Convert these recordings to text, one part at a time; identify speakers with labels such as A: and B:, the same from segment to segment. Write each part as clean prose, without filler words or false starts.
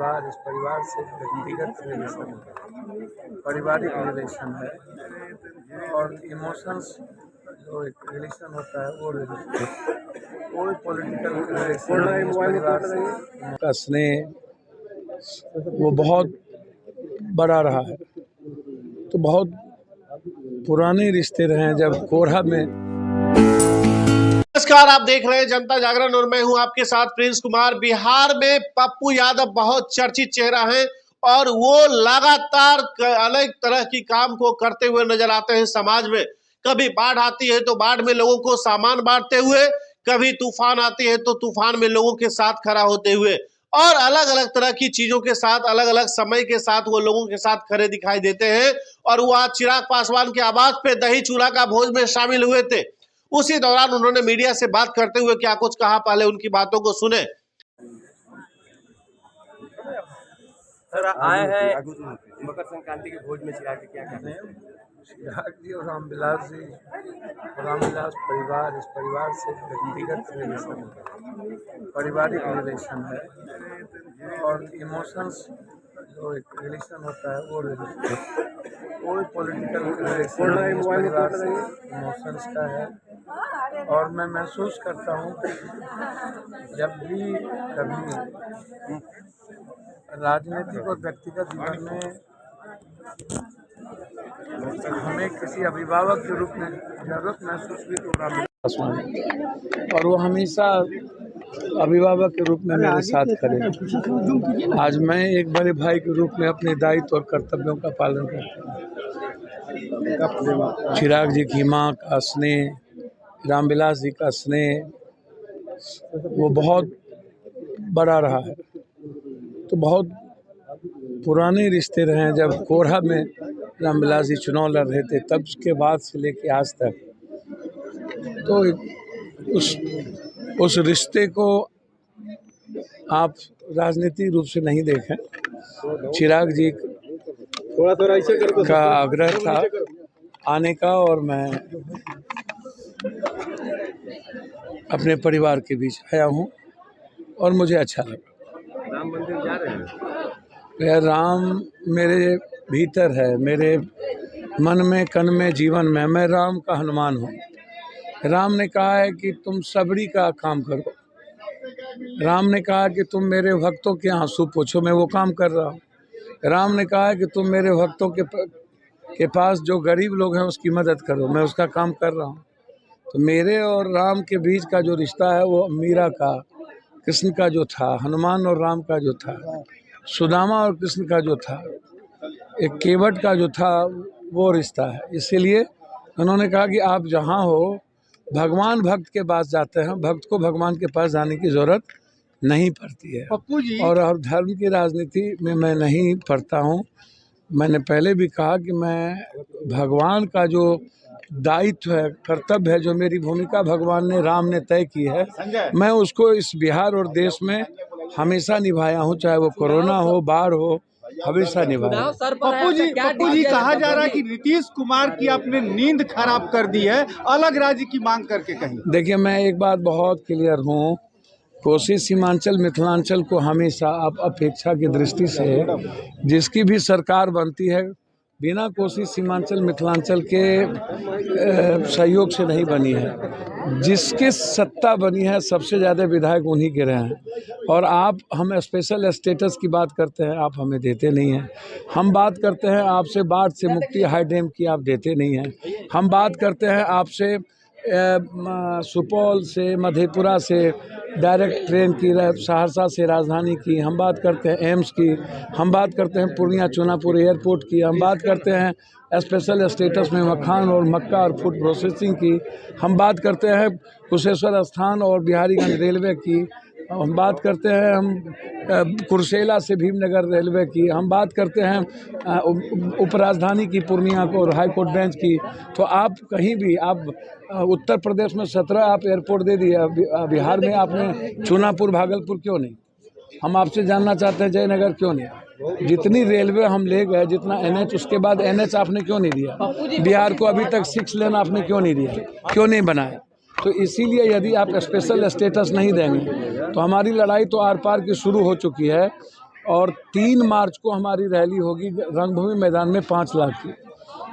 A: परिवार, इस परिवार से व्यक्तिगत रिलेशन है, पारिवारिक रिलेशन है और इमोशंस जो एक रिलेशन होता है वो कोई पॉलिटिकल रिलेशन नहीं इस परिवार से। का स्नेह वो बहुत बड़ा रहा है, तो बहुत पुराने रिश्ते रहे हैं। जब कोरहा में
B: नमस्कार, आप देख रहे हैं जनता जागरण और मैं हूं आपके साथ प्रिंस कुमार। बिहार में पप्पू यादव बहुत चर्चित चेहरा है और वो लगातार अलग तरह की काम को करते हुए नजर आते हैं समाज में। कभी बाढ़ आती है तो बाढ़ में लोगों को सामान बांटते हुए, कभी तूफान आती है तो तूफान में लोगों के साथ खड़ा होते हुए, और अलग अलग तरह की चीजों के साथ अलग अलग समय के साथ वो लोगों के साथ खड़े दिखाई देते हैं। और वो आज चिराग पासवान के आवास पे दही चूड़ा का भोज में शामिल हुए थे। उसी दौरान उन्होंने मीडिया से बात करते हुए क्या कुछ कहा, पहले उनकी बातों को सुने।
C: सर आए हैं मकर संक्रांति के भोज में चिराग जी, क्या कहते हैं?
A: चिराग जी और रामविलास जी, रामविलास परिवार, इस परिवार से व्यक्तिगत रिलेशन है, पारिवारिक रिलेशन है और इमोशंस जो एक रिलेशन होता है वो कोई पॉलिटिकल रिलेशन नहीं इस परिवार से, इमोशंस का है। और मैं महसूस करता हूँ कि जब भी कभी राजनीतिक और व्यक्तिगत जीवन में हमें किसी अभिभावक के रूप में जरूरत महसूस हुई तो रामविलास, और वो हमेशा अभिभावक के रूप में मेरे साथ खड़े। आज मैं एक बड़े भाई के रूप में अपने दायित्व और कर्तव्यों का पालन करता हूँ। चिराग जी की माँ का स्नेह, रामविलास जी का स्नेह वो बहुत बड़ा रहा है, तो बहुत पुराने रिश्ते रहे हैं। जब कोरहा में रामविलास जी चुनाव लड़ रहे थे तब के बाद से लेके आज तक, तो उस रिश्ते को आप राजनीतिक रूप से नहीं देखें। चिराग जी का आग्रह था आने का और मैं अपने परिवार के बीच आया हूँ और मुझे अच्छा लगा।
C: राम मंदिर जा रहे हैं?
A: राम मेरे भीतर है, मेरे मन में, कन में, जीवन में। मैं राम का हनुमान हूँ। राम ने कहा है कि तुम सबरी का काम करो। राम ने कहा कि तुम मेरे भक्तों के आंसू पोंछो, मैं वो काम कर रहा हूँ। राम ने कहा है कि तुम मेरे भक्तों के पास जो गरीब लोग हैं उसकी मदद करो, मैं उसका काम कर रहा हूँ। तो मेरे और राम के बीच का जो रिश्ता है वो मीरा का, कृष्ण का जो था, हनुमान और राम का जो था, सुदामा और कृष्ण का जो था, एक केवट का जो था, वो रिश्ता है। इसीलिए उन्होंने कहा कि आप जहाँ हो, भगवान भक्त के पास जाते हैं, भक्त को भगवान के पास जाने की ज़रूरत नहीं पड़ती है।
B: पप्पू जी,
A: और धर्म की राजनीति में मैं नहीं पढ़ता हूँ। मैंने पहले भी कहा कि मैं भगवान का जो दायित्व है, कर्तव्य है, जो मेरी भूमिका भगवान ने, राम ने तय की है, मैं उसको इस बिहार और देश में हमेशा निभाया हूँ, चाहे वो कोरोना हो, बाढ़ हो, हमेशा निभाया।
D: पप्पू जी कहा जा रहा है कि नीतीश कुमार की आपने नींद खराब कर दी है, अलग राज्य की मांग करके कहीं।
A: देखिए, मैं एक बात बहुत क्लियर हूँ, कोसी सीमांचल मिथिलांचल को हमेशा आप अपेक्षा की दृष्टि से जिसकी भी सरकार बनती है बिना कोसी सीमांचल मिथिलांचल के सहयोग से नहीं बनी है। जिसके सत्ता बनी है सबसे ज़्यादा विधायक उन्हीं के रहे हैं। और आप हम स्पेशल स्टेटस की बात करते हैं, आप हमें देते नहीं हैं। हम बात करते हैं आपसे बाढ़ से मुक्ति, हाई डैम की, आप देते नहीं हैं। हम बात करते हैं आपसे सुपौल से, मधेपुरा से डायरेक्ट ट्रेन की, सहरसा से राजधानी की, हम बात करते हैं एम्स की, हम बात करते हैं पूर्णिया चुनापुर एयरपोर्ट की, हम बात करते हैं स्पेशल स्टेटस में मखान और मक्का और फूड प्रोसेसिंग की, हम बात करते हैं कुशेश्वर स्थान और बिहारीगंज रेलवे की, हम बात करते हैं हम कुर्सेला से भीमनगर रेलवे की, हम बात करते हैं उपराजधानी की पूर्णिया को और हाईकोर्ट बेंच की। तो आप कहीं भी, आप उत्तर प्रदेश में 17 आप एयरपोर्ट दे दिए, बिहार में आपने चुनापुर भागलपुर क्यों नहीं? हम आपसे जानना चाहते हैं जयनगर क्यों नहीं? जितनी रेलवे हम ले गए, जितना NH, उसके बाद NH आपने क्यों नहीं दिया? बिहार को अभी तक 6 लेन आपने क्यों नहीं दिया, क्यों नहीं बनाया? तो इसीलिए यदि आप स्पेशल स्टेटस नहीं देंगे तो हमारी लड़ाई तो आर पार की शुरू हो चुकी है। और 3 मार्च को हमारी रैली होगी रंगभूमि मैदान में 5 लाख की,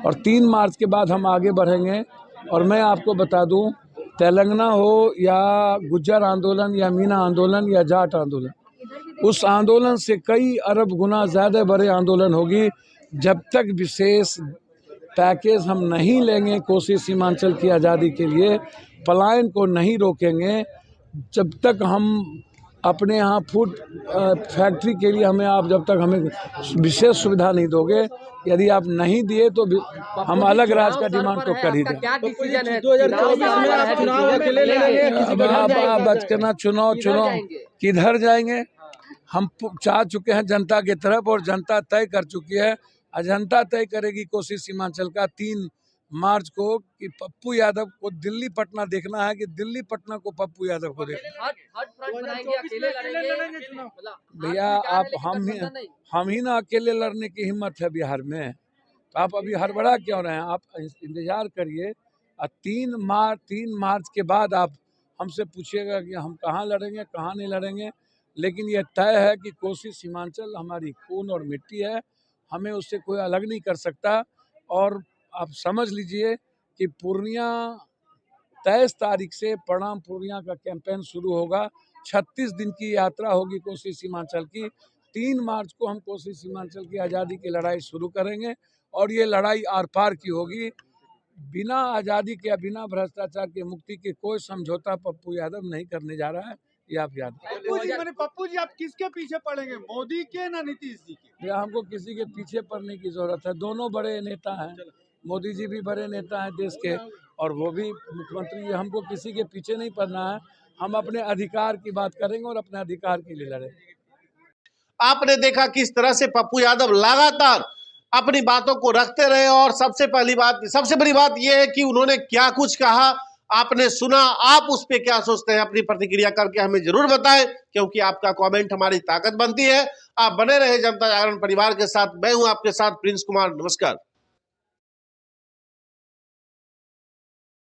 A: और 3 मार्च के बाद हम आगे बढ़ेंगे। और मैं आपको बता दूं, तेलंगाना हो या गुज्जर आंदोलन या मीना आंदोलन या जाट आंदोलन, उस आंदोलन से कई अरब गुना ज़्यादा बड़े आंदोलन होगी। जब तक विशेष पैकेज हम नहीं लेंगे कोसी सीमांचल की आज़ादी के लिए, पलायन को नहीं रोकेंगे, जब तक हम अपने यहाँ फूड फैक्ट्री के लिए जब तक हमें विशेष सुविधा नहीं दोगे, यदि आप नहीं दिए तो हम अलग राज्य का डिमांड तो कर ही दें।
C: क्या डिसीजन है?
D: 2024 में आप चुनाव अकेले लड़ेंगे?
A: अब बचकना चुनाव किधर जाएंगे? हम चाह चुके हैं जनता की तरफ, और जनता तय कर चुकी है। जनता तय करेगी कोसी सीमांचल का 3 मार्च को कि पप्पू यादव को दिल्ली पटना देखना है कि दिल्ली पटना को पप्पू यादव को देखना है। भैया आप हम ही ना अकेले लड़ने की हिम्मत है बिहार में, तो आप अभी हड़बड़ा क्यों रहे हैं? आप इंतजार करिए, 3 मार्च के बाद आप हमसे पूछिएगा कि हम कहाँ लड़ेंगे कहाँ नहीं लड़ेंगे। लेकिन ये तय है कि कोसी सीमांचल हमारी खून और मिट्टी है, हमें उससे कोई अलग नहीं कर सकता। और आप समझ लीजिए कि पूर्णिया 23 तारीख से प्रणाम पूर्णिया का कैंपेन शुरू होगा। 36 दिन की यात्रा होगी कोसी सीमांचल की। 3 मार्च को हम कोसी सीमांचल की आज़ादी की लड़ाई शुरू करेंगे, और ये लड़ाई आर पार की होगी। बिना आज़ादी के या बिना भ्रष्टाचार के मुक्ति के कोई समझौता पप्पू यादव नहीं करने जा रहा है, ये आप याद रखें।
D: पप्पू जी आप किसके पीछे पड़ेंगे, मोदी के ना नीतीश जी के?
A: हमको किसी के पीछे पड़ने की जरूरत है। दोनों बड़े नेता हैं, मोदी जी भी बड़े नेता हैं देश के, और वो भी मुख्यमंत्री है। हमको किसी के पीछे नहीं पड़ना है, हम अपने अधिकार की बात करेंगे और अपने अधिकार के लिए लड़ेंगे।
B: आपने देखा किस तरह से पप्पू यादव लगातार अपनी बातों को रखते रहे, और सबसे बड़ी बात यह है कि उन्होंने क्या कुछ कहा आपने सुना। आप उस पे क्या सोचते हैं? अपनी प्रतिक्रिया करके हमें जरूर बताएं, क्योंकि आपका कमेंट हमारी ताकत बनती है। आप बने रहे जनता जागरण परिवार के साथ। मैं हूं आपके साथ प्रिंस कुमार। नमस्कार।